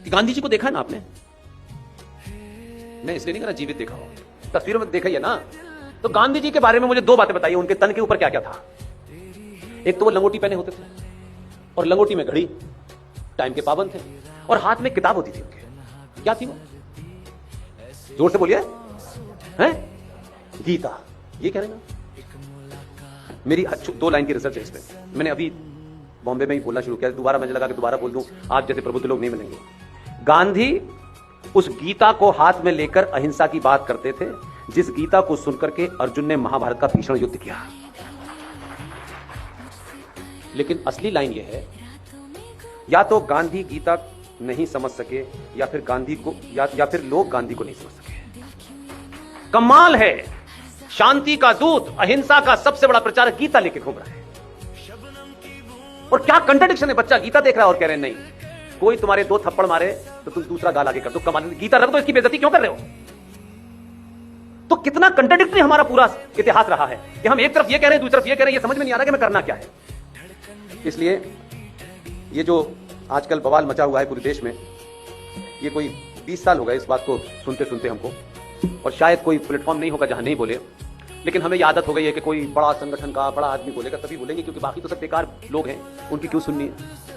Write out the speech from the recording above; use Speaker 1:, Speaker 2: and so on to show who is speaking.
Speaker 1: कि गांधी जी को देखा है ना आपने? मैं इसलिए नहीं कह रहा जीवित देखा हो, तस्वीरों में देखा ही है ना। तो गांधी जी के बारे में मुझे दो बातें बताइए, उनके तन के ऊपर क्या क्या था। एक तो वो लंगोटी पहने होते थे, और लंगोटी में घड़ी, टाइम के पाबंद थे, और हाथ में किताब होती थी उनके। क्या थी वो? जोर से बोलिए। हैं? गीता। ये कह रहे हैं ना। मेरी 2 लाइन की रिसर्च है इस पे। मैंने अभी बॉम्बे में ही बोलना शुरू किया, दोबारा मैं लगा के दोबारा बोल दूं, आज जैसे प्रबुद्ध लोग नहीं मिलेंगे। गांधी उस गीता को हाथ में लेकर अहिंसा की बात करते थे, जिस गीता को सुनकर के अर्जुन ने महाभारत का भीषण युद्ध किया। लेकिन असली लाइन यह है, या तो गांधी गीता नहीं समझ सके, या फिर गांधी को या फिर लोग गांधी को नहीं समझ सके। कमाल है, शांति का दूत, अहिंसा का सबसे बड़ा प्रचारक गीता लेके घूम रहा है। और क्या कंट्राडिक्शन है, बच्चा गीता देख रहा है और कह रहे हैं नहीं, कोई तुम्हारे 2 थप्पड़ मारे तो तुम दूसरा गाल आगे कर दो। कमाल, गीता रख दो, इसकी बेइज्जती क्यों कर रहे हो? तो कितना कंट्राडिक्टरी हमारा पूरा इतिहास रहा है कि हम एक तरफ ये कह रहे हैं, दूसरी तरफ ये कह रहे हैं, ये समझ में नहीं आ रहा कि मैं करना क्या है। इसलिए ये जो आजकल बवाल मचा हुआ है पूरे देश में, ये कोई 20 साल हो गए इस बात को सुनते सुनते हमको, और शायद कोई प्लेटफॉर्म नहीं होगा जहां नहीं बोले, लेकिन हमें ये आदत हो गई है कि कोई बड़ा संगठन का बड़ा आदमी बोलेगा तभी बोलेंगे, क्योंकि बाकी तो सब बेकार लोग हैं, उनकी क्यों सुननी है।